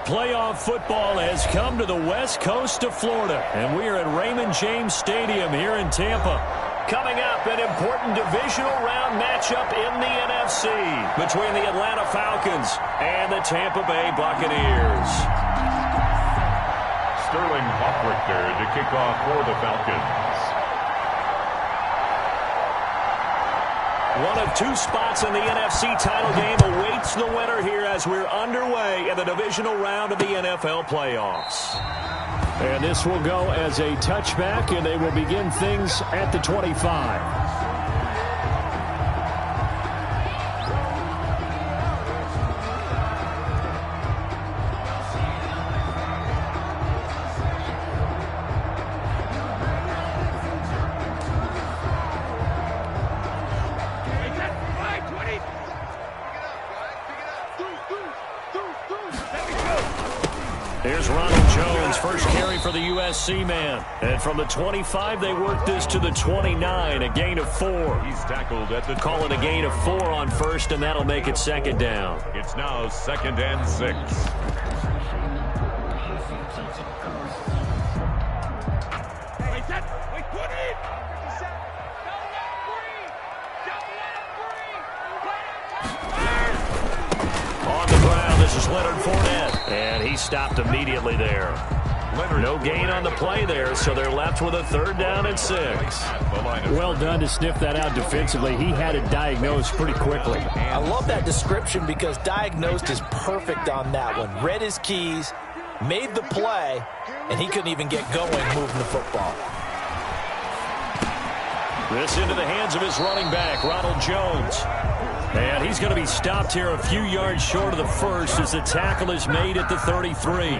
Playoff football has come to the west coast of Florida, and we are at Raymond James Stadium here in Tampa. Coming up, an important divisional round matchup in the NFC between the Atlanta Falcons and the Tampa Bay Buccaneers. Sterling Hoffrichter to kick off for the Falcons. One of two spots in the NFC title game awaits the winner here as we're underway in the divisional round of the NFL playoffs. And this will go as a touchback, and they will begin things at the 25. Here's Ronald Jones, first carry for the USC man. And from the 25, they work this to the 29, a gain of 4. He's tackled at the... Call it a gain of 4 on first, and that'll make it second down. It's now 2nd and 6. On the ground, this is Leonard Fournette, and he stopped immediately there. No gain on the play there, so they're left with a 3rd down and 6. Well done to sniff that out defensively. He had it diagnosed pretty quickly. I love that description because diagnosed is perfect on that one. Read his keys, made the play, and he couldn't even get going moving the football. This into the hands of his running back, Ronald Jones. And he's going to be stopped here a few yards short of the first as the tackle is made at the 33.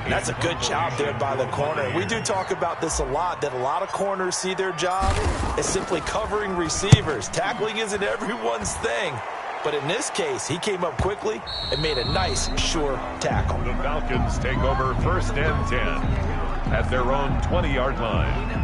That's a good job there by the corner. We do talk about this a lot, that a lot of corners see their job as simply covering receivers. Tackling isn't everyone's thing. But in this case, he came up quickly and made a nice, sure tackle. The Falcons take over 1st and 10 at their own 20-yard line.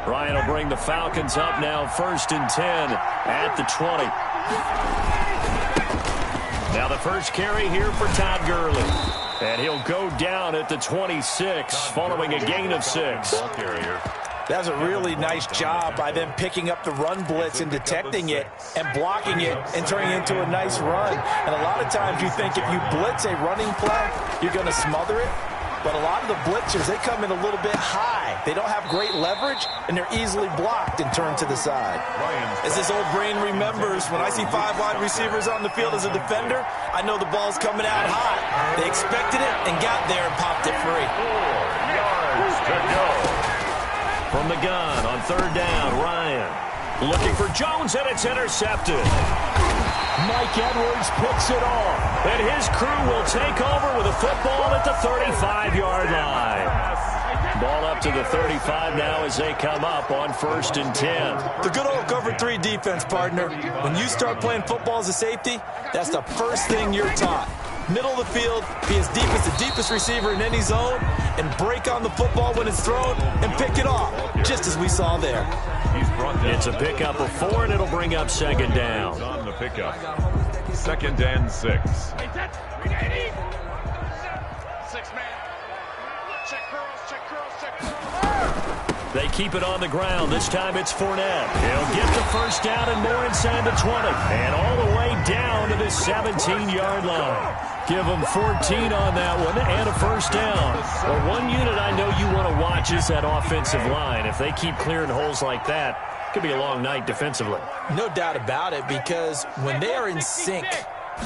Ryan will bring the Falcons up now 1st and 10 at the 20. Now the first carry here for Todd Gurley. And he'll go down at the 26 following a gain of 6. That was a really nice job by them picking up the run blitz and detecting it and blocking it and turning it into a nice run. And a lot of times you think if you blitz a running play, you're going to smother it. But a lot of the blitzers, they come in a little bit high. They don't have great leverage, and they're easily blocked and turned to the side. As this old brain remembers, when I see 5 wide receivers on the field as a defender, I know the ball's coming out hot. They expected it and got there and popped it free. 4 yards to go. From the gun on 3rd down, Ryan looking for Jones, and it's intercepted. Mike Edwards picks it off, and his crew will take over with a football at the 35-yard line. Ball up to the 35 now as they come up on 1st and 10. The good old cover 3 defense, partner. When you start playing football as a safety, that's the first thing you're taught. Middle of the field, be as deep as the deepest receiver in any zone, and break on the football when it's thrown and pick it off, just as we saw there. It's a pickup of 4, and it'll bring up 2nd down. On the pickup, 2nd and 6. They keep it on the ground. This time it's Fournette. He'll get the 1st down and more inside the 20. And all the way down to the 17-yard line. Give them 14 on that one and a 1st down. Well, one unit I know you want to watch is that offensive line. If they keep clearing holes like that, it could be a long night defensively. No doubt about it, because when they are in sync,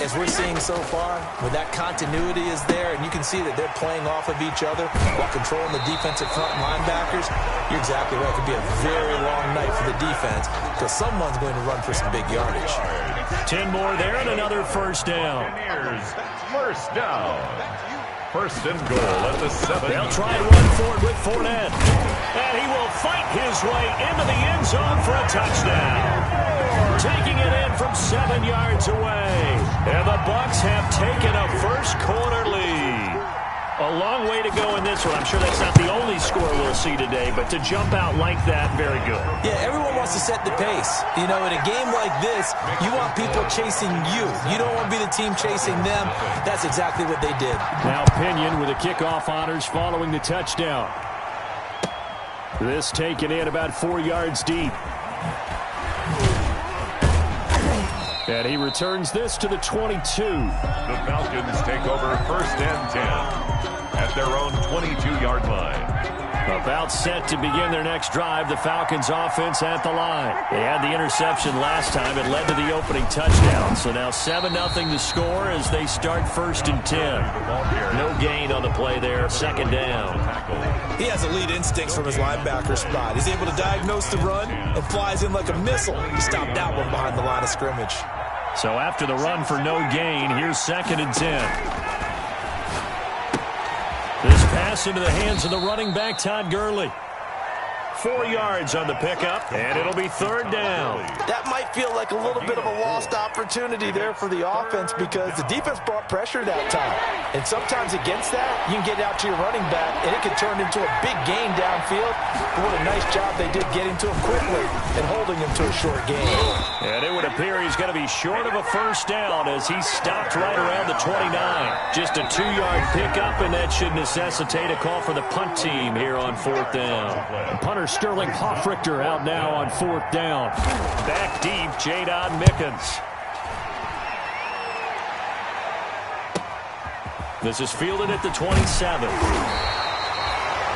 as we're seeing so far, when that continuity is there and you can see that they're playing off of each other while controlling the defensive front linebackers, you're exactly right. It could be a very long night for the defense because someone's going to run for some big yardage. 10 more there and another 1st down. First down. 1st and goal at the 7. They'll try to run forward with Fournette. And he will fight his way into the end zone for a touchdown. Taking it in from 7 yards away. And the Bucs have taken a first quarter lead. A long way to go in this one. I'm sure that's not the only score we'll see today, but to jump out like that, very good. Yeah, everyone wants to set the pace. You know, in a game like this, you want people chasing you. You don't want to be the team chasing them. That's exactly what they did. Now Pinion with the kickoff honors following the touchdown. This taken in about 4 yards deep. And he returns this to the 22. The Falcons take over 1st and 10 at their own 22-yard line. About set to begin their next drive, the Falcons offense at the line. They had the interception last time. It led to the opening touchdown. So now 7-0 the score as they start 1st and 10. No gain on the play there. 2nd down. He has elite instincts from his linebacker spot. He's able to diagnose the run and flies in like a missile to stop that one behind the line of scrimmage. So after the run for no gain, here's 2nd and 10. This pass into the hands of the running back, Todd Gurley. 4 yards on the pickup, and it'll be 3rd down. That might feel like a little bit of a lost opportunity there for the offense because the defense brought pressure that time. And sometimes against that, you can get out to your running back, and it can turn into a big gain downfield. But what a nice job they did getting to him quickly and holding him to a short gain. And it would appear he's going to be short of a 1st down as he stopped right around the 29. Just a 2-yard pickup, and that should necessitate a call for the punt team here on 4th down. Punter Sterling Hoffrichter out now on 4th down. Back deep, Jadon Mickens. This is fielded at the 27.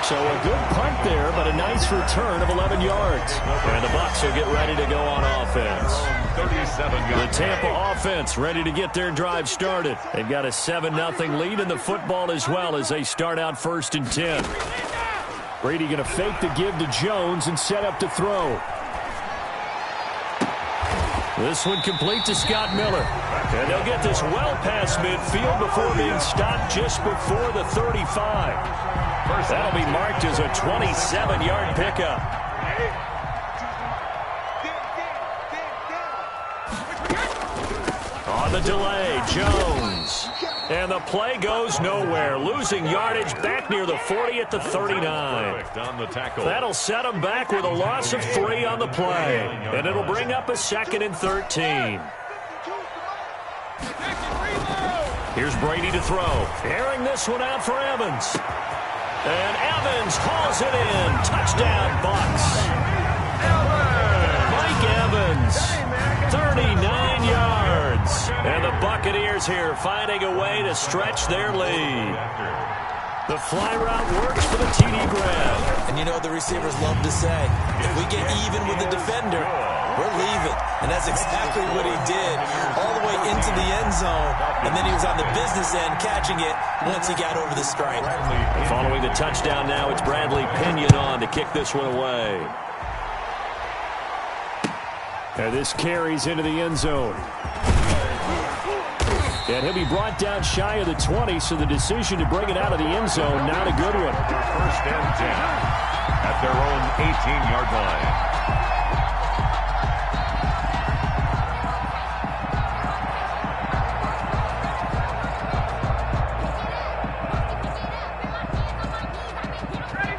So a good punt there, but a nice return of 11 yards. And the Bucs will get ready to go on offense. The Tampa offense ready to get their drive started. They've got a 7-0 lead in the football as well as they start out 1st and 10. Brady going to fake the give to Jones and set up to throw. This one complete to Scott Miller. And they'll get this well past midfield before being stopped just before the 35. That'll be marked as a 27-yard pickup. On the delay, Jones. And the play goes nowhere. Losing yardage back near the 40 at the 39. That'll set them back with a loss of 3 on the play. And it'll bring up a 2nd and 13. Here's Brady to throw. Airing this one out for Evans. And Evans hauls it in. Touchdown, Bucs. Mike Evans, 39 yards. And the Buccaneers here finding a way to stretch their lead. The fly route works for the TD grab. And you know the receivers love to say, if we get even with the defender, we're leaving. And that's exactly what he did all the way into the end zone. And then he was on the business end catching it once he got over the stripe. Following the touchdown now, it's Bradley Pinion on to kick this one away. And this carries into the end zone. And he'll be brought down shy of the 20, so the decision to bring it out of the end zone, not a good one. 1st and 10 at their own 18-yard line.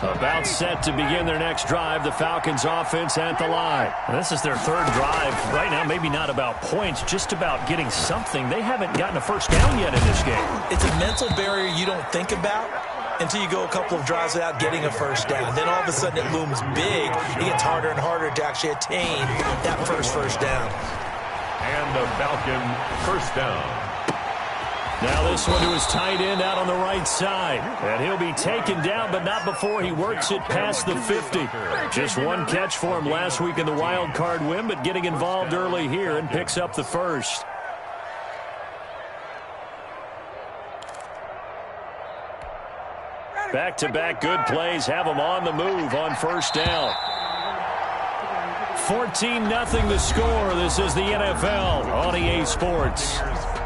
About set to begin their next drive, the Falcons offense at the line. This is their 3rd drive. Right now, maybe not about points, just about getting something. They haven't gotten a 1st down yet in this game. It's a mental barrier you don't think about until you go a couple of drives without getting a 1st down. Then all of a sudden it looms big. It gets harder and harder to actually attain that first down. And the Falcon 1st down. Now this one to his tight end out on the right side. And he'll be taken down, but not before he works it past the 50. Just one catch for him last week in the wild card win, but getting involved early here and picks up the 1st. Back-to-back good plays have him on the move on 1st down. 14-0 the score. This is the NFL on EA Sports.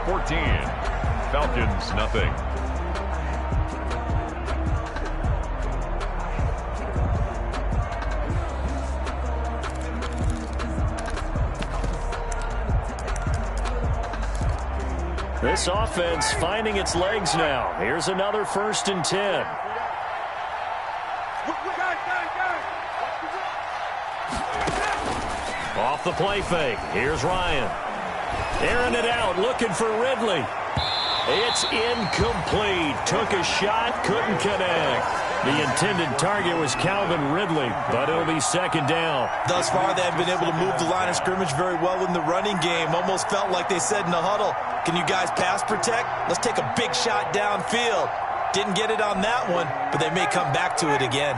14. Falcons, nothing. This offense finding its legs now. Here's another 1st and 10. Off the play fake. Here's Ryan. Airing it out, looking for Ridley. It's incomplete. Took a shot, couldn't connect. The intended target was Calvin Ridley, but it'll be 2nd down. Thus far, they've been able to move the line of scrimmage very well in the running game. Almost felt like they said in the huddle, can you guys pass protect? Let's take a big shot downfield. Didn't get it on that one, but they may come back to it again.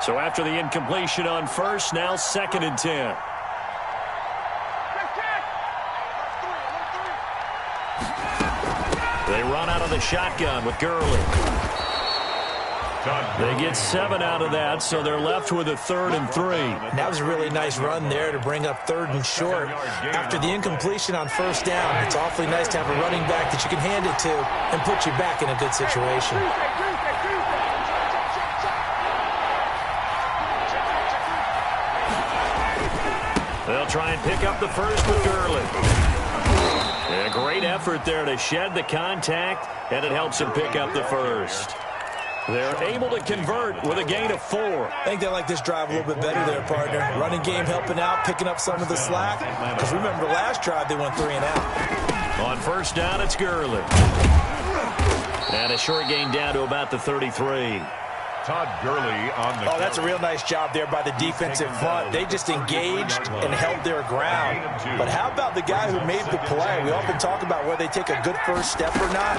So after the incompletion on 1st, now 2nd and 10. They run out of the shotgun with Gurley. They get 7 out of that, so they're left with a 3rd and 3. That was a really nice run there to bring up 3rd and short. After the incompletion on 1st down, it's awfully nice to have a running back that you can hand it to and put you back in a good situation. They'll try and pick up the 1st with Gurley. A great effort there to shed the contact, and it helps him pick up the 1st. They're able to convert with a gain of 4. I think they like this drive a little bit better there, partner. Running game helping out, picking up some of the slack. Because remember, the last drive they went 3 and out. On 1st down, it's Gurley. And a short gain down to about the 33. Todd Gurley on the that's a real nice job there by the defensive front. They just engaged and held their ground. But how about the guy who made the play? We often talk about whether they take a good first step or not.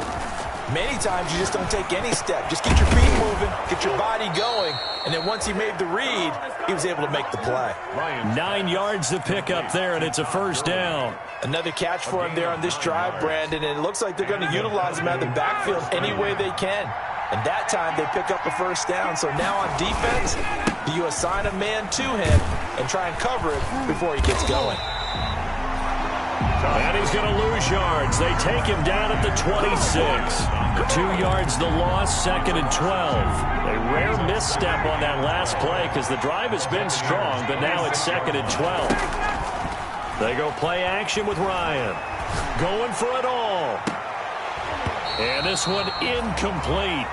Many times you just don't take any step. Just get your feet moving, get your body going, and then once he made the read, he was able to make the play. 9 yards to pick up there, and it's a 1st down. Another catch for him there on this drive, Brandon, and it looks like they're going to utilize him out of the backfield any way they can. And that time they pick up a 1st down. So now on defense, do you assign a man to him and try and cover it before he gets going? And he's going to lose yards. They take him down at the 26. 2 yards the loss, 2nd and 12. A rare misstep on that last play because the drive has been strong, but now it's 2nd and 12. They go play action with Ryan. Going for it all. And this one incomplete.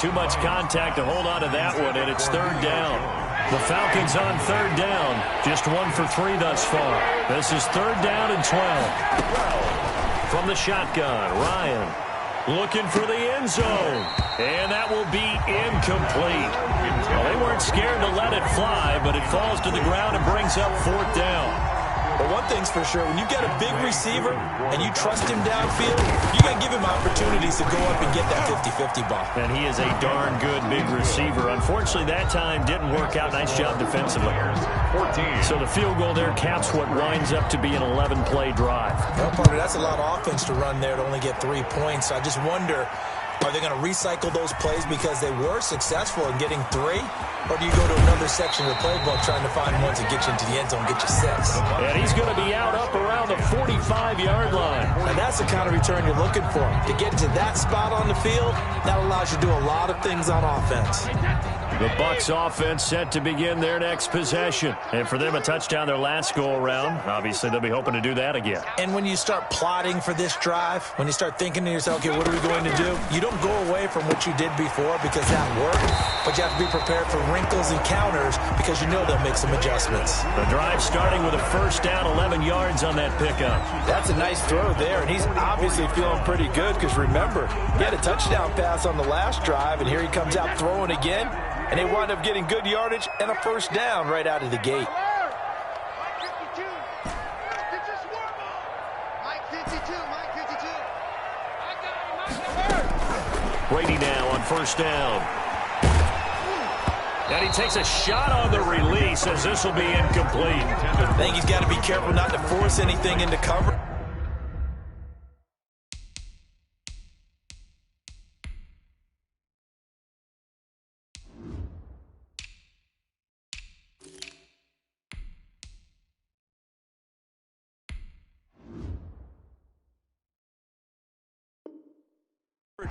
Too much contact to hold on to that one, and it's 3rd down. The Falcons on 3rd down. Just 1 for 3 thus far. This is 3rd down and 12. From the shotgun, Ryan looking for the end zone. And that will be incomplete. Well, they weren't scared to let it fly, but it falls to the ground and brings up 4th down. But one thing's for sure, when you get a big receiver and you trust him downfield, you got to give him opportunities to go up and get that 50-50 ball. And he is a darn good big receiver. Unfortunately, that time didn't work out. Nice job defensively. 14. So the field goal there caps what winds up to be an 11-play drive. Well, partner, that's a lot of offense to run there to only get 3 points. I just wonder, are they going to recycle those plays because they were successful in getting 3? Or do you go to another section of the playbook trying to find ones that get you into the end zone and get you 6? And he's going to be out up around the 45-yard line. And that's the kind of return you're looking for. To get to that spot on the field, that allows you to do a lot of things on offense. The Bucs offense set to begin their next possession. And for them, a touchdown their last go-around. Obviously, they'll be hoping to do that again. And when you start plotting for this drive, when you start thinking to yourself, okay, what are we going to do? You don't go away from what you did before because that worked, but you have to be prepared for wrinkles and counters because you know they'll make some adjustments. The drive starting with a 1st down, 11 yards on that pickup. That's a nice throw there, and he's obviously feeling pretty good because remember, he had a touchdown pass on the last drive, and here he comes out throwing again. And they wind up getting good yardage and a 1st down right out of the gate. Brady now on 1st down. And he takes a shot on the release as this will be incomplete. I think he's got to be careful not to force anything into cover.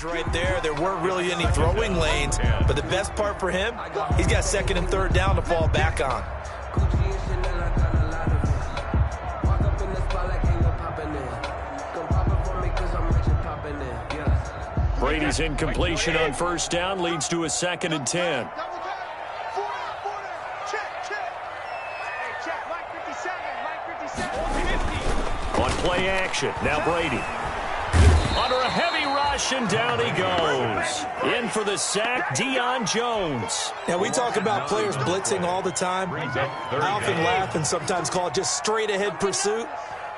Right there weren't really any throwing lanes, but the best part for him, he's got 2nd and 3rd down to fall back on. Brady's incompletion on first down leads to a 2nd and 10. On play action, now Brady. Under a heavy rush, and down he goes. In for the sack, Deion Jones. Now, we talk about players blitzing all the time. I often laugh and sometimes call it just straight-ahead pursuit.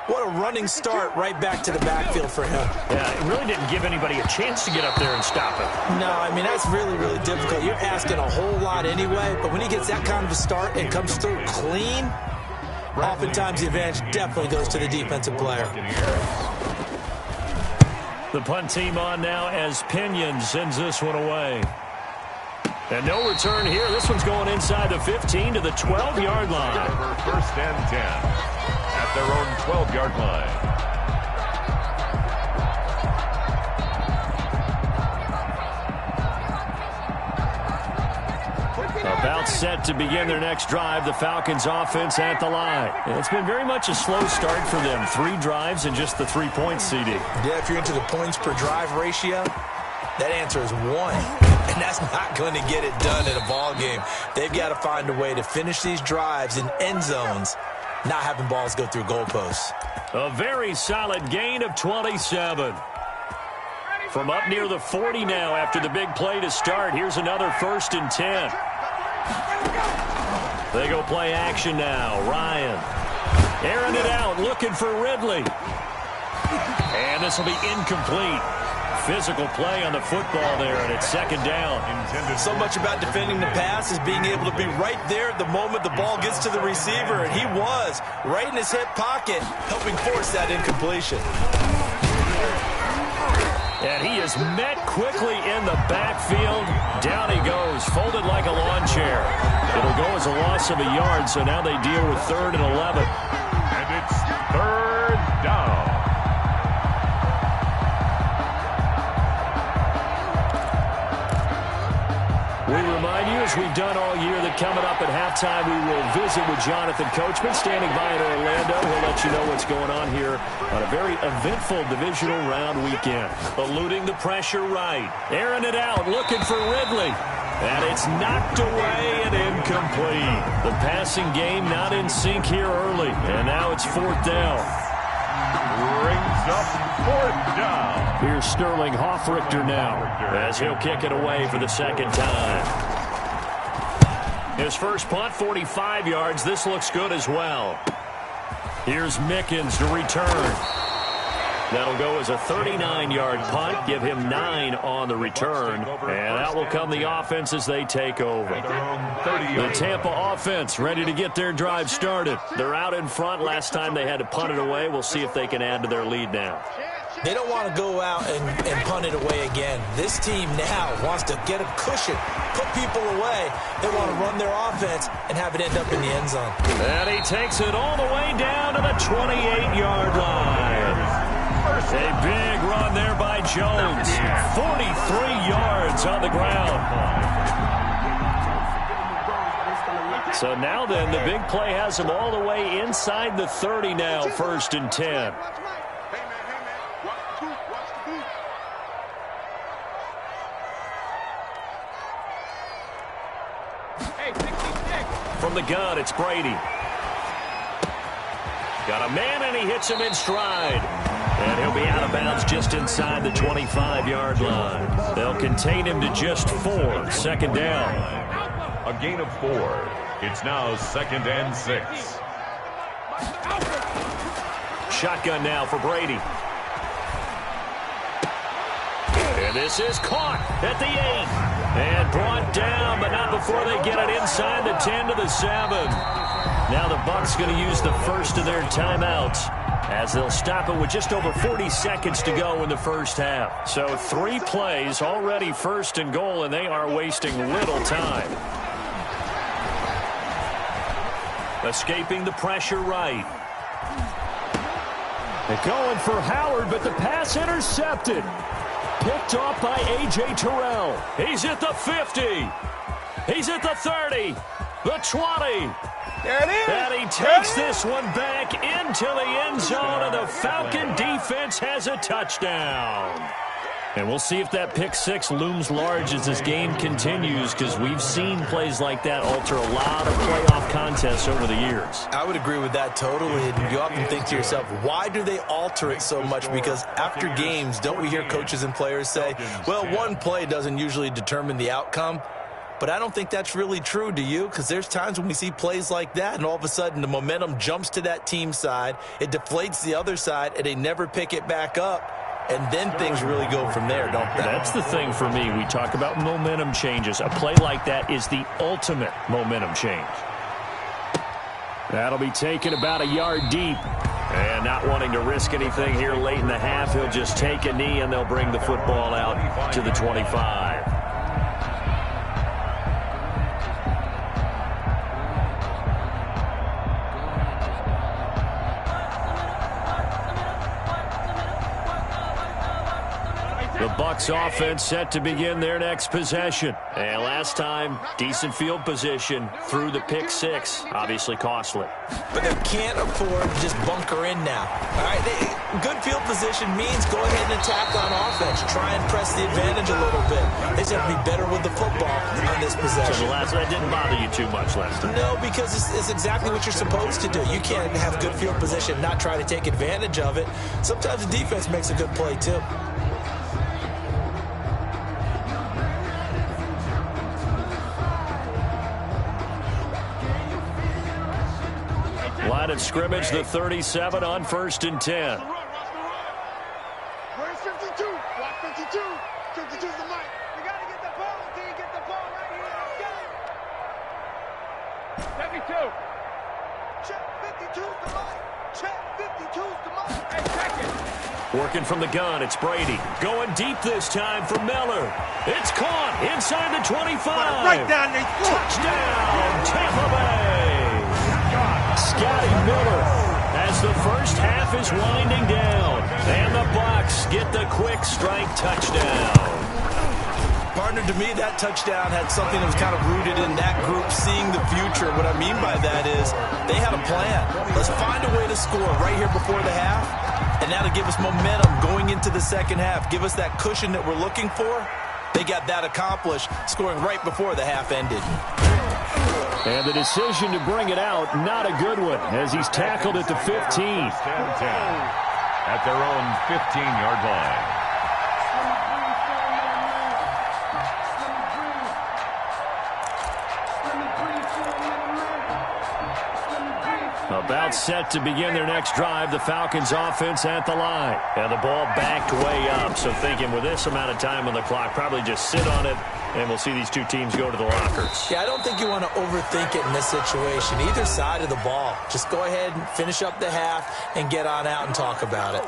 What a running start right back to the backfield for him. Yeah, it really didn't give anybody a chance to get up there and stop him. No, I mean, that's really, really difficult. You're asking a whole lot anyway, but when he gets that kind of a start and comes through clean, oftentimes the advantage definitely goes to the defensive player. The punt team on now as Pinion sends this one away. And no return here. This one's going inside the 15 to the 12-yard line. First and 10 at their own 12-yard line. About set to begin their next drive, the Falcons offense at the line. It's been very much a slow start for them. 3 drives and just the 3 points, CD. Yeah, if you're into the points per drive ratio, that answer is 1. And that's not going to get it done in a ball game. They've got to find a way to finish these drives in end zones, not having balls go through goalposts. A very solid gain of 27. From up near the 40 now after the big play to start. Here's another 1st and 10. They go play action now. Ryan airing it out, looking for Ridley. And this will be incomplete. Physical play on the football there, and it's 2nd down. So much about defending the pass is being able to be right there at the moment the ball gets to the receiver, and he was right in his hip pocket, helping force that incompletion. And he is met quickly in the backfield. Down he goes, folded like a lawn chair. It'll go as a loss of a yard, so now they deal with 3rd and 11. And it's 3rd down. We remind you, as we've done all year, that coming up at halftime, we will visit with Jonathan Coachman, standing by in Orlando. He'll let you know what's going on here on a very eventful divisional round weekend. Eluding the pressure right. Airing it out, looking for Ridley. And it's knocked away and incomplete. The passing game not in sync here early. And now it's 4th down. Brings up 4th down. Here's Sterling Hoffrichter now as he'll kick it away for the 2nd time. His first punt, 45 yards. This looks good as well. Here's Mickens to return. That'll go as a 39-yard punt, give him 9 on the return, and that will come the offense as they take over. The Tampa offense ready to get their drive started. They're out in front. Last time they had to punt it away. We'll see if they can add to their lead now. They don't want to go out and punt it away again. This team now wants to get a cushion, put people away. They want to run their offense and have it end up in the end zone. And he takes it all the way down to the 28-yard line. A big run there by Jones. 43 yards on the ground. So now then, the big play has him all the way inside the 30 now, 1st and 10. From the gun, it's Brady. Got a man, and he hits him in stride. And he'll be out of bounds just inside the 25-yard line. They'll contain him to just 4. 2nd down. A gain of 4. It's now 2nd and 6. Shotgun now for Brady. And this is caught at the 8. And brought down, but not before they get it inside the 10 to the 7. Now the Bucs going to use the first of their timeouts, as they'll stop it with just over 40 seconds to go in the first half. So 3 plays, already 1st and goal, and they are wasting little time. Escaping the pressure right. They're going for Howard, but the pass intercepted. Picked off by A.J. Terrell. He's at the 50. He's at the 30. The 20. There it is. And he takes this one back into the end zone, and the Falcon defense has a touchdown. And we'll see if that pick six looms large as this game continues, because we've seen plays like that alter a lot of playoff contests over the years. I would agree with that totally. And you often think to yourself, why do they alter it so much? Because after games, don't we hear coaches and players say, well, one play doesn't usually determine the outcome? But I don't think that's really true, do you? Because there's times when we see plays like that, and all of a sudden the momentum jumps to that team side, it deflates the other side, and they never pick it back up. And then things really go from there, don't they? That's the thing for me. We talk about momentum changes. A play like that is the ultimate momentum change. That'll be taken about a yard deep. And not wanting to risk anything here late in the half, he'll just take a knee, and they'll bring the football out to the 25. The Bucs offense set to begin their next possession. And last time, decent field position through the pick six. Obviously costly. But they can't afford to just bunker in now. All right, good field position means go ahead and attack on offense. Try and press the advantage a little bit. They just have to be better with the football on this possession. So that didn't bother you too much last time? No, because it's exactly what you're supposed to do. You can't have good field position, not try to take advantage of it. Sometimes the defense makes a good play, too. Line of scrimmage, the 37 on 1st and 10. Where's 52? Watch 52. 52's the mic. You got to get the ball until you get the ball right here. Get it. 72. Check 52's the mic. Check 52's the mic. Hey, check it. Working from the gun, it's Brady. Going deep this time for Miller. It's caught inside the 25. Right down there. Touchdown, Tampa Bay. Scotty Miller as the first half is winding down. And the Bucs get the quick strike touchdown. Partner, to me, that touchdown had something that was kind of rooted in that group seeing the future. What I mean by that is they had a plan. Let's find a way to score right here before the half, and that'll give us momentum going into the second half. Give us that cushion that we're looking for. They got that accomplished, scoring right before the half ended. And the decision to bring it out, not a good one, as he's tackled at the 15. At their own 15-yard line. About set to begin their next drive, the Falcons offense at the line. And the ball backed way up, so thinking with this amount of time on the clock, probably just sit on it, and we'll see these two teams go to the lockers. Yeah, I don't think you want to overthink it in this situation. Either side of the ball. Just go ahead and finish up the half and get on out and talk about it.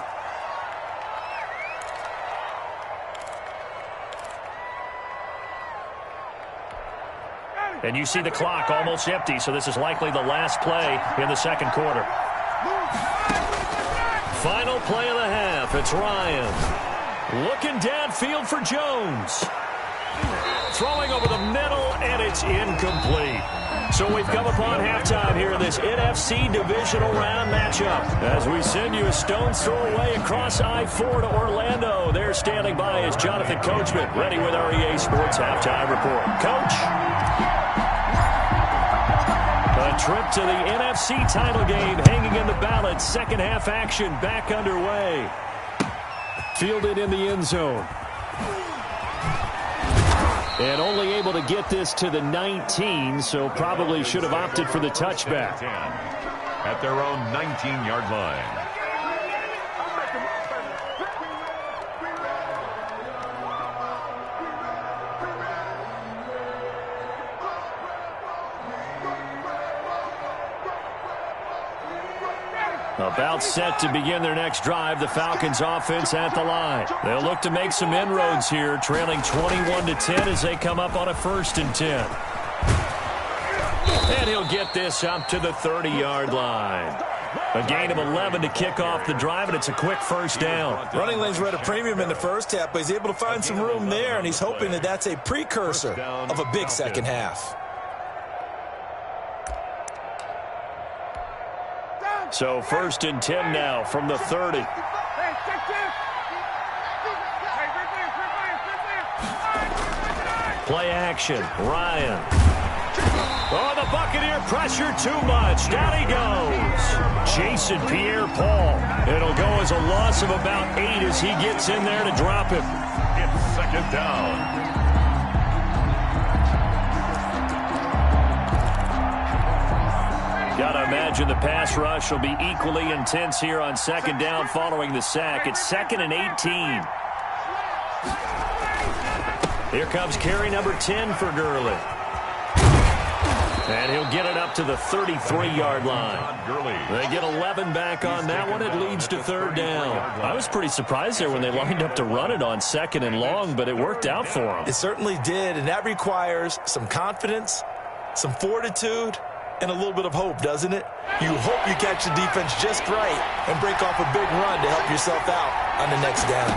And you see the clock almost empty, so this is likely the last play in the second quarter. Final play of the half. It's Ryan. Looking downfield for Jones. Throwing over the middle, and it's incomplete. So we've come upon halftime here in this NFC divisional round matchup. As we send you a stone's throw away across I-4 to Orlando. There standing by is Jonathan Coachman, ready with our EA Sports Halftime Report. Coach? A trip to the NFC title game hanging in the balance. Second half action back underway. Fielded in the end zone. And only able to get this to the 19, so probably should have opted for the touchback. At their own 19-yard line. About set to begin their next drive, the Falcons offense at the line. They'll look to make some inroads here, trailing 21-10 as they come up on a 1st and 10. And he'll get this up to the 30-yard line. A gain of 11 to kick off the drive, and it's a quick first down. Running lanes were at a premium in the first half, but he's able to find some room there, and he's hoping that that's a precursor of a big second half. So 1st and 10 now from the 30. Play action. Ryan. Oh, the Buccaneer pressure too much. Down he goes. Jason Pierre-Paul. It'll go as a loss of about 8 as he gets in there to drop him. It's second down. Got to imagine the pass rush will be equally intense here on second down following the sack. It's 2nd and 18. Here comes carry number 10 for Gurley. And he'll get it up to the 33-yard line. They get 11 back on that one. It leads to 3rd down. I was pretty surprised there when they lined up to run it on 2nd and long, but it worked out for them. It certainly did, and that requires some confidence, some fortitude, and a little bit of hope, doesn't it? You hope you catch the defense just right and break off a big run to help yourself out on the next down.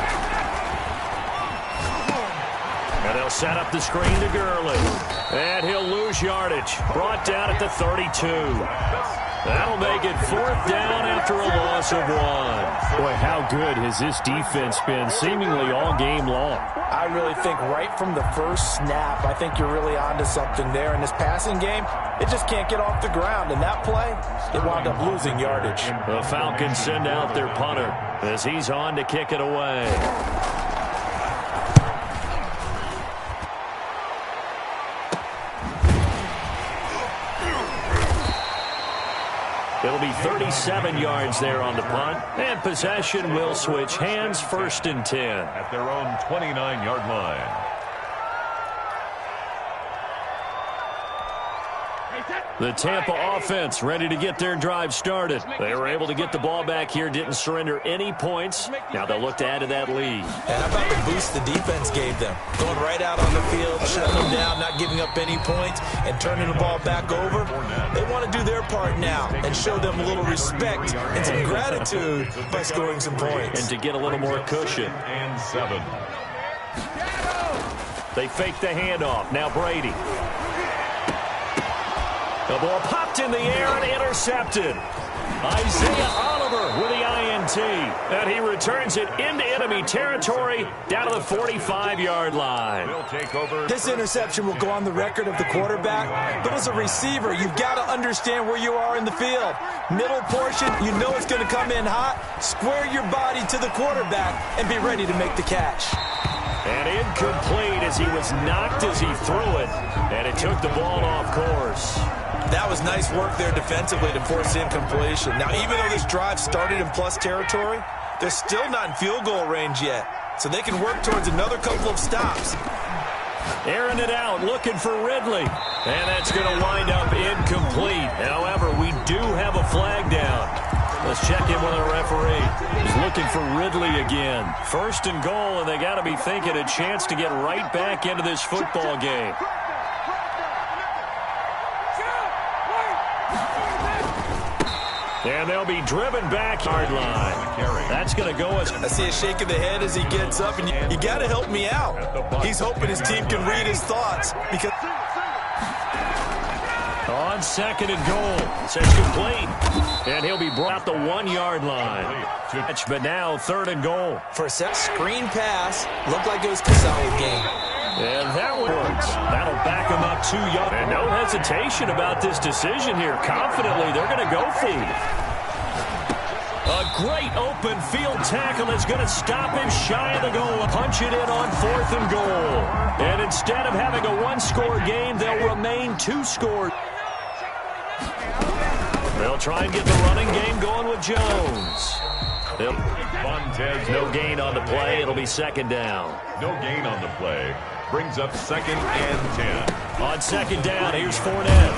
And they'll set up the screen to Gurley. And he'll lose yardage. Brought down at the 32. That'll make it 4th down after a loss of 1. Boy, how good has this defense been seemingly all game long? I really think right from the first snap, I think you're really onto something there. In this passing game, it just can't get off the ground. And that play, they wound up losing yardage. The Falcons send out their punter as he's on to kick it away. It'll be 37 yards there on the punt. And possession will switch hands, 1st and 10. At their own 29-yard line. The Tampa offense ready to get their drive started. They were able to get the ball back here, didn't surrender any points. Now they'll look to add to that lead. And how about the boost the defense gave them? Going right out on the field, shutting them down, not giving up any points, and turning the ball back over. They want to do their part now and show them a little respect and some gratitude by scoring some points. And to get a little more cushion. And 7. They fake the handoff. Now Brady. The ball popped in the air and intercepted. Isaiah Oliver with the INT. And he returns it into enemy territory down to the 45-yard line. This interception will go on the record of the quarterback, but as a receiver, you've got to understand where you are in the field. Middle portion, you know it's going to come in hot. Square your body to the quarterback and be ready to make the catch. And incomplete as he was knocked as he threw it, and it took the ball off course. That was nice work there defensively to force incompletion. Now, even though this drive started in plus territory, they're still not in field goal range yet, so they can work towards another couple of stops. Airing it out, looking for Ridley. And that's going to wind up incomplete. However, we do have a flag down. Let's check in with our referee. He's looking for Ridley again. 1st and goal, and they got to be thinking a chance to get right back into this football game. And they'll be driven back yard line. That's going to go as... I see a shake of the head as he gets up, and you got to help me out. He's hoping his team can read his thoughts. Because on 2nd and goal, it's complete. And he'll be brought the 1-yard line. But now 3rd and goal. For a set screen pass, looked like it was a solid game. And that works. That'll back him up 2 yards. And no hesitation about this decision here. Confidently, they're going to go for it. A great open field tackle is going to stop him shy of the goal. Punch it in on 4th and goal. And instead of having a 1-score game, they'll remain 2 scores. They'll try and get the running game going with Jones. No gain on the play. It'll be 2nd down. No gain on the play. Brings up 2nd and 10. On 2nd down, here's Fournette.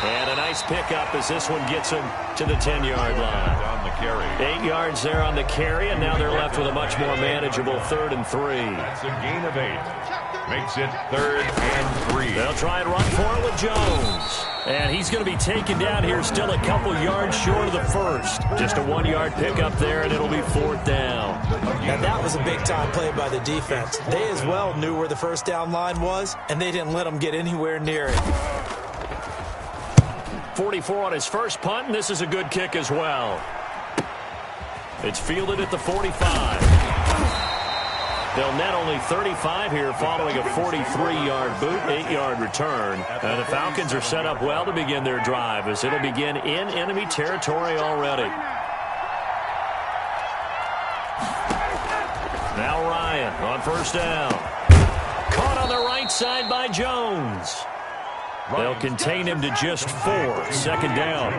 And a nice pickup as this one gets him to the 10-yard line. On the carry. 8 yards there on the carry, and now they're left with a much more manageable 3rd and 3. That's a gain of 8. Makes it 3rd and 3. They'll try and run for it with Jones. And he's going to be taken down here still a couple yards short of the 1st. Just a 1-yard pickup there, and it'll be 4th down. Now that was a big-time play by the defense. They as well knew where the 1st down line was, and they didn't let them get anywhere near it. 44 on his first punt, and this is a good kick as well. It's fielded at the 45. They'll net only 35 here following a 43-yard boot, 8-yard return. And the Falcons are set up well to begin their drive as it'll begin in enemy territory already. Now Ryan on first down. Caught on the right side by Jones. They'll contain him to just 4. Second down.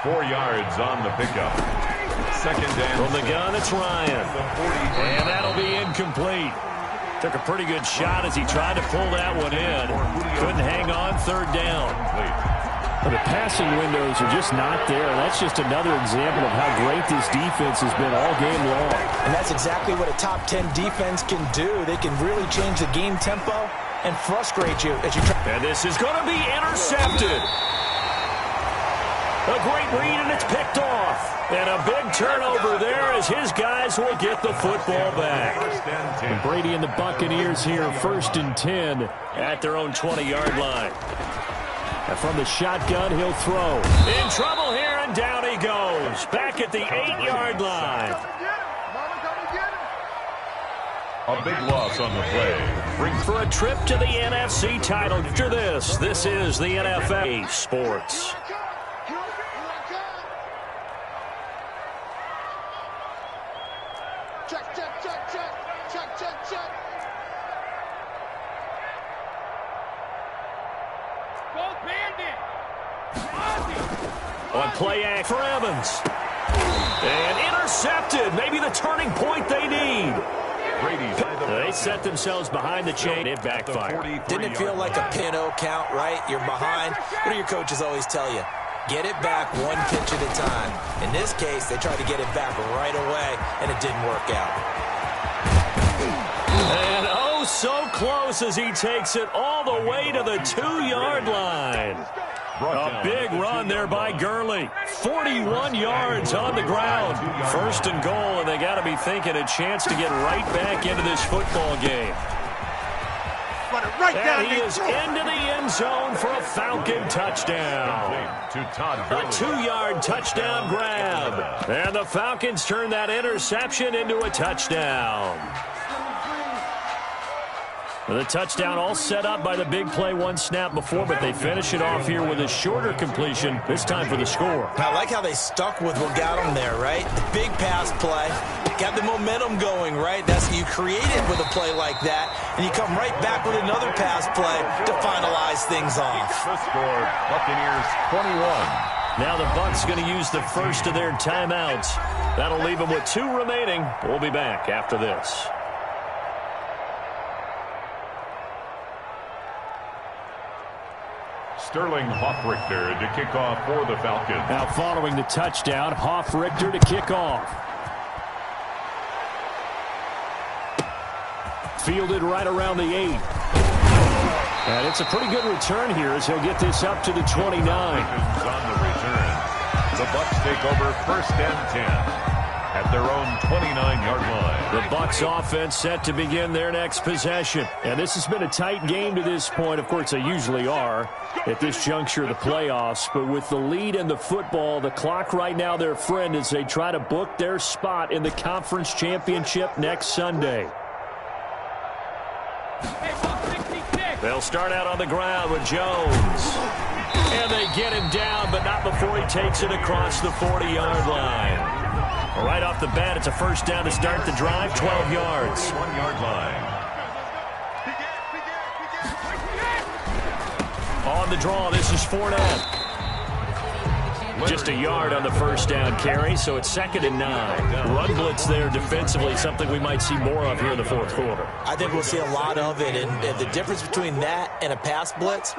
4 yards on the pickup. Second down. From the gun, it's Ryan. And that'll be incomplete. Took a pretty good shot as he tried to pull that one in. Couldn't hang on. Third down. But the passing windows are just not there. That's just another example of how great this defense has been all game long. And that's exactly what a top 10 defense can do. They can really change the game tempo and frustrate you as you try. And this is going to be intercepted. A great read, and it's picked off. And a big turnover there as his guys will get the football back. And Brady and the Buccaneers here, 1st and 10 at their own 20-yard line. And from the shotgun, he'll throw. In trouble here, and down he goes. Back at the 8-yard line. A big loss on the play. Brings for a trip to the NFC title. After this is the NFL Sports. On play act for Evans. And intercepted. Maybe the turning point they need. They set themselves behind the chain. It backfired. Didn't it feel like a pin-o count, right? You're behind. What do your coaches always tell you? Get it back one pitch at a time. In this case, they tried to get it back right away, and it didn't work out. And oh, so close as he takes it all the way to the 2-yard line. A big run there by Gurley. 41 yards on the ground. 1st and goal, and they got to be thinking a chance to get right back into this football game. And he is into the end zone for a Falcon touchdown. A 2-yard touchdown grab. And the Falcons turn that interception into a touchdown. The touchdown all set up by the big play one snap before, but they finish it off here with a shorter completion, this time for the score. I like how they stuck with what got them there, right? The big pass play, got the momentum going, right? That's you create it with a play like that, and you come right back with another pass play to finalize things off. The score, Buccaneers 21. Now the Bucs going to use the first of their timeouts. That'll leave them with 2 remaining. We'll be back after this. Sterling Hoffrichter to kick off for the Falcons. Now following the touchdown, Hoffrichter to kick off. Fielded right around the 8. And it's a pretty good return here as he'll get this up to the 29. On the return, the Bucs take over 1st and 10 at their own 29-yard line. The Bucs offense set to begin their next possession. And this has been a tight game to this point. Of course, they usually are at this juncture of the playoffs. But with the lead in the football, the clock right now their friend as they try to book their spot in the conference championship next Sunday. They'll start out on the ground with Jones. And they get him down, but not before he takes it across the 40-yard line. Right off the bat, it's a first down to start the drive, 12 yards. 1-yard line. On the draw, this is Fournette. Just a yard on the first down carry, so it's 2nd and 9. Run blitz there defensively, something we might see more of here in the 4th quarter. I think we'll see a lot of it, and the difference between that and a pass blitz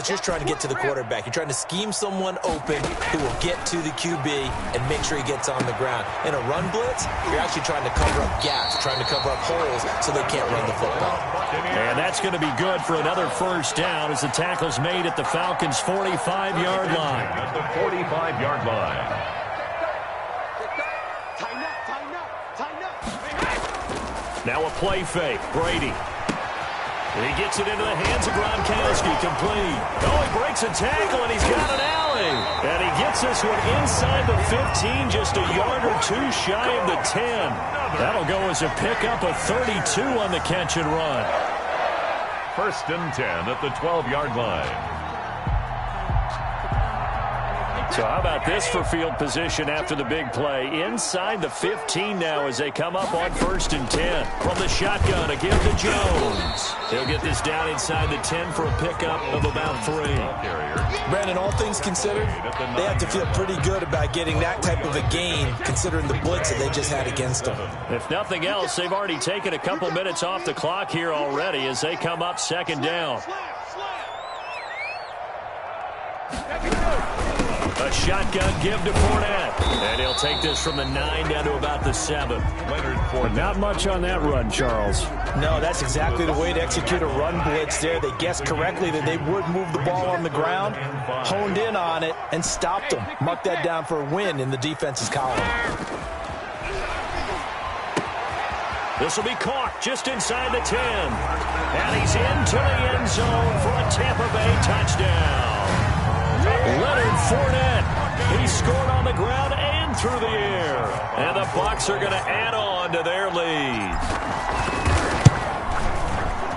just trying to get to the quarterback. You're trying to scheme someone open who will get to the QB and make sure he gets on the ground. In a run blitz, you're actually trying to cover up gaps, trying to cover up holes so they can't run the football. And that's going to be good for another first down as the tackle's made at the Falcons' 45-yard line. At the 45-yard line. Now a play fake. Brady. He gets it into the hands of Gronkowski, complete. Oh, he breaks a tackle, and he's got an alley. And he gets this one inside the 15, just a yard or two shy of the 10. That'll go as a pickup of 32 on the catch and run. 1st and 10 at the 12-yard line. So how about this for field position after the big play? Inside the 15 now as they come up on 1st and 10. From the shotgun, a give to Jones. He'll get this down inside the 10 for a pickup of about 3. Brandon, all things considered, they have to feel pretty good about getting that type of a gain, considering the blitz that they just had against them. If nothing else, they've already taken a couple minutes off the clock here already as they come up 2nd down. A shotgun give to Fournette. And he'll take this from the 9 down to about the 7. Leonard Fournette. Not much on that run, Charles. No, that's exactly the way to execute a run blitz there. They guessed correctly that they would move the ball on the ground, honed in on it, and stopped them. Mark that down for a win in the defense's column. This will be caught just inside the 10. And he's into the end zone for a Tampa Bay touchdown. Leonard Fournette. He scored on the ground and through the air. And the Bucs are going to add on to their lead.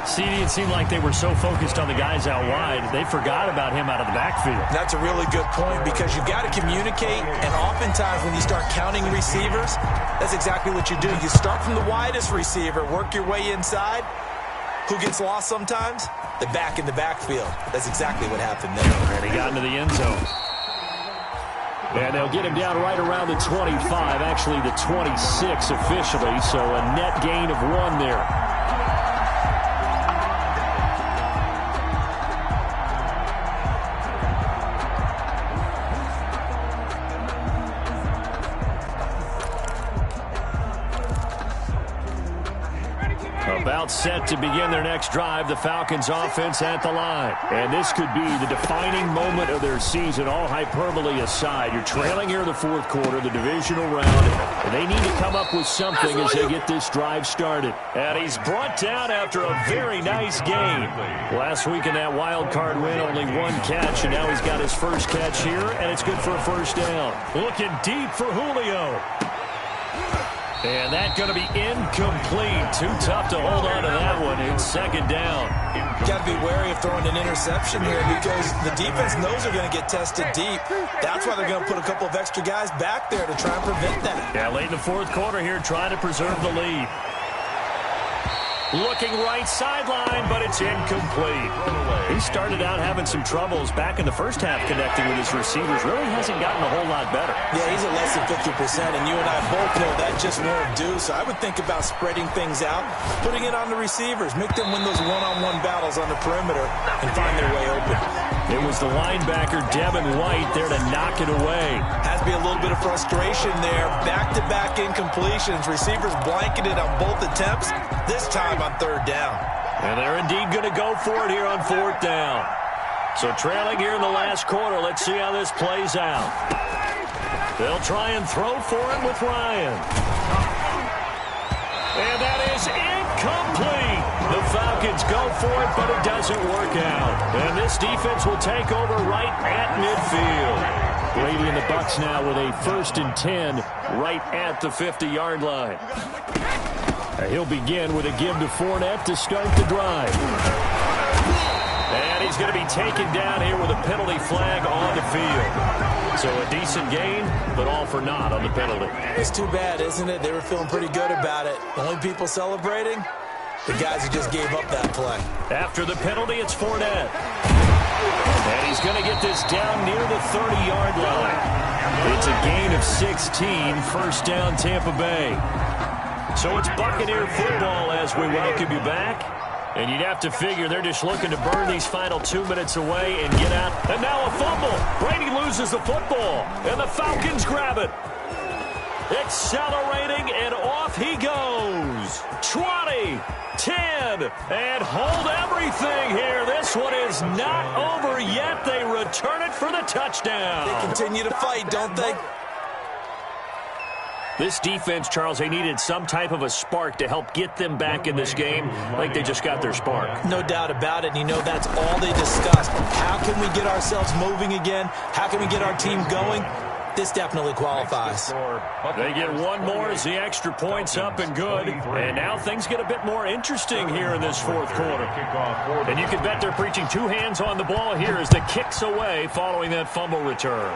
CD, it seemed like they were so focused on the guys out wide, they forgot about him out of the backfield. That's a really good point because you've got to communicate, and oftentimes when you start counting receivers, that's exactly what you do. You start from the widest receiver, work your way inside. Who gets lost sometimes? The back in the backfield. That's exactly what happened there. And he got into the end zone. And they'll get him down right around the 25, actually the 26 officially, so a net gain of 1 there. About set to begin their next drive, the Falcons offense at the line. And this could be the defining moment of their season, all hyperbole aside. You're trailing here in the 4th quarter, the divisional round, and they need to come up with something as they get this drive started. And he's brought down after a very nice game. Last week in that wild card win, only 1 catch, and now he's got his first catch here, and it's good for a 1st down. Looking deep for Julio. And that's going to be incomplete. Too tough to hold on to that one. It's 2nd down. Got to be wary of throwing an interception here because the defense knows they're going to get tested deep. That's why they're going to put a couple of extra guys back there to try and prevent that. Yeah, late in the 4th quarter here, trying to preserve the lead. Looking right sideline, but it's incomplete. He started out having some troubles back in the first half connecting with his receivers. Really hasn't gotten a whole lot better. Yeah, he's at less than 50%, and you and I both know that just won't do. So I would think about spreading things out, putting it on the receivers, make them win those one-on-one battles on the perimeter and find their way open. It was the linebacker, Devin White, there to knock it away. Has to be a little bit of frustration there. Back-to-back incompletions. Receivers blanketed on both attempts, this time on 3rd down. And they're indeed going to go for it here on 4th down. So trailing here in the last quarter, let's see how this plays out. They'll try and throw for it with Ryan. And that is incomplete. The Falcons go for it, but it doesn't work out. And this defense will take over right at midfield. Brady and the Bucs now with a 1st and 10 right at the 50-yard line. He'll begin with a give to Fournette to start the drive. And he's going to be taken down here with a penalty flag on the field. So a decent gain, but all for naught on the penalty. It's too bad, isn't it? They were feeling pretty good about it. The only people celebrating, the guys who just gave up that play. After the penalty, it's Fournette. And he's going to get this down near the 30-yard line. It's a gain of 16, 1st down Tampa Bay. So it's Buccaneer football as we welcome you back. And you'd have to figure they're just looking to burn these final 2 minutes away and get out. And now a fumble. Brady loses the football. And the Falcons grab it. Accelerating, and off he goes. 20, 10, and hold everything here. This one is not over yet. They return it for the touchdown. They continue to fight, don't they? This defense, Charles, they needed some type of a spark to help get them back in this game. I think they just got their spark. No doubt about it. And you know, that's all they discussed. How can we get ourselves moving again? How can we get our team going? This definitely qualifies. They get one more as the extra point's up and good. And now things get a bit more interesting here in this fourth quarter. And you can bet they're preaching two hands on the ball here as the kick's away following that fumble return.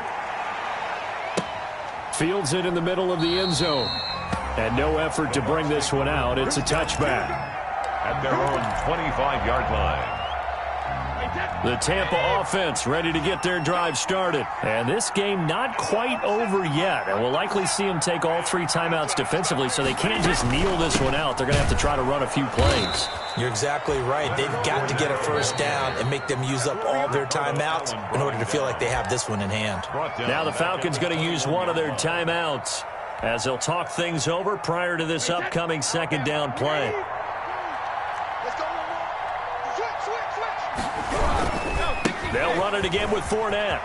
Fields it in the middle of the end zone. And no effort to bring this one out. It's a touchback. At their own 25-yard line. The Tampa offense ready to get their drive started. And this game not quite over yet. And we'll likely see them take all three timeouts defensively, so they can't just kneel this one out. They're going to have to try to run a few plays. You're exactly right. They've got to get a first down and make them use up all their timeouts in order to feel like they have this one in hand. Now the Falcons going to use one of their timeouts as they'll talk things over prior to this upcoming second down play. They'll run it again with Fournette.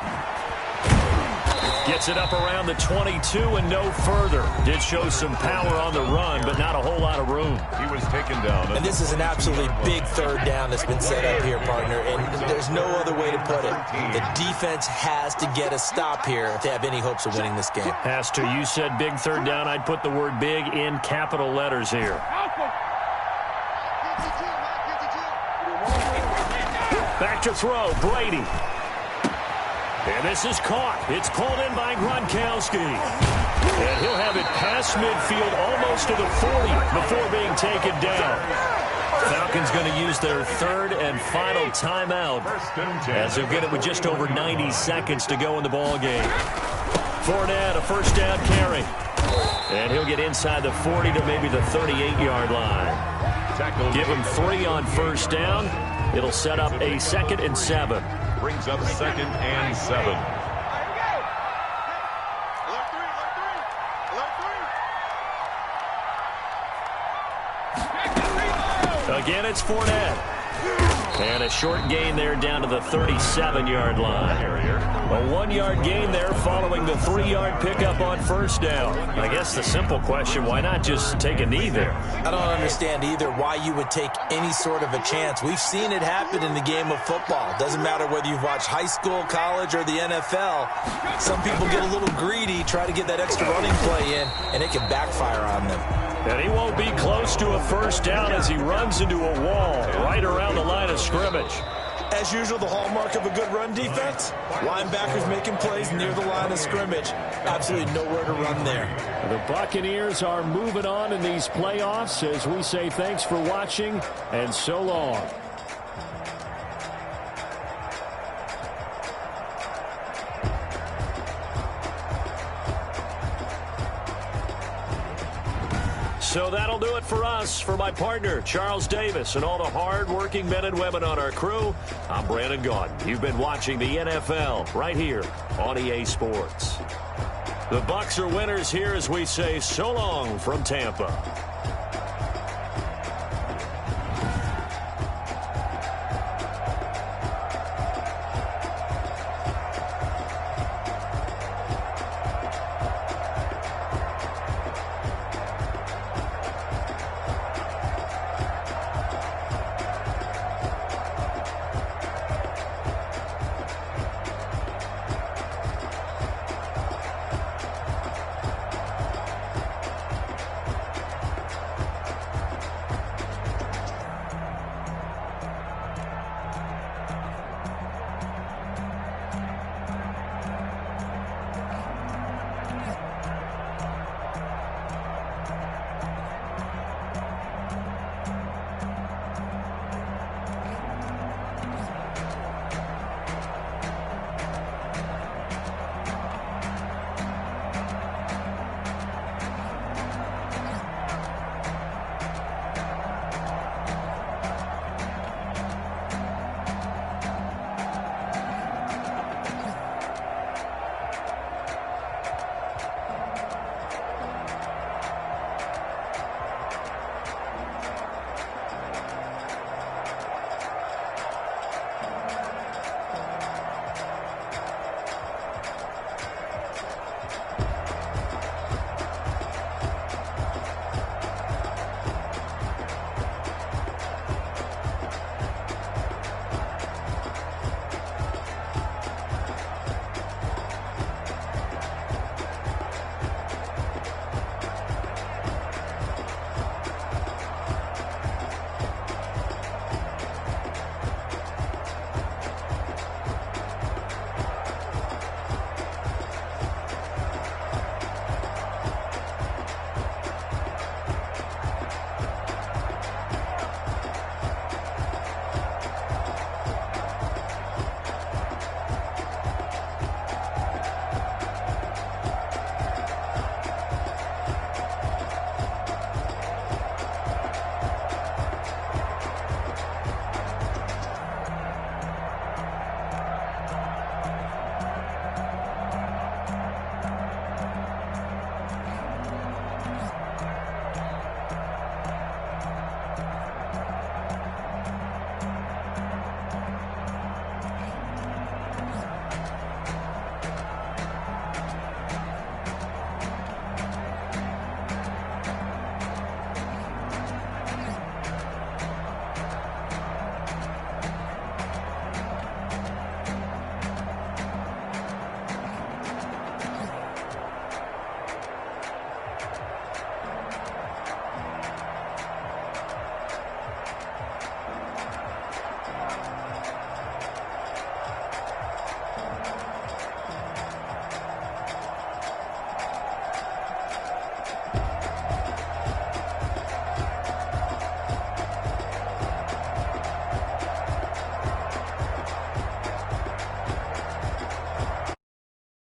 Gets it up around the 22 and no further. Did show some power on the run, but not a whole lot of room. He was taken down. And this is an absolutely big third down that's been set up here, partner. And there's no other way to put it. The defense has to get a stop here to have any hopes of winning this game. Has to. You said big third down. I'd put the word big in capital letters here. Back to throw, Brady. And this is caught. It's called in by Gronkowski. And he'll have it past midfield almost to the 40 before being taken down. Falcons going to use their third and final timeout as they'll get it with just over 90 seconds to go in the ball game. Fournette, a first down carry. And he'll get inside the 40 to maybe the 38-yard line. Give him 3 on first down. It'll set up a 2nd and 7. Brings up 2nd and 7. Again, it's Fournette. And a short gain there down to the 37-yard line. A 1-yard gain there following the 3-yard pickup on first down. I guess the simple question, why not just take a knee there? I don't understand either why you would take any sort of a chance. We've seen it happen in the game of football. It doesn't matter whether you've watched high school, college, or the NFL. Some people get a little greedy, try to get that extra running play in, and it can backfire on them. And he won't be close to a first down as he runs into a wall right around the line of scrimmage. As usual, the hallmark of a good run defense, linebackers making plays near the line of scrimmage. Absolutely nowhere to run there. The Buccaneers are moving on in these playoffs as we say thanks for watching and so long. So that'll do it for us. For my partner, Charles Davis, and all the hard-working men and women on our crew, I'm Brandon Gaudin. You've been watching the NFL right here on EA Sports. The Bucs are winners here as we say so long from Tampa.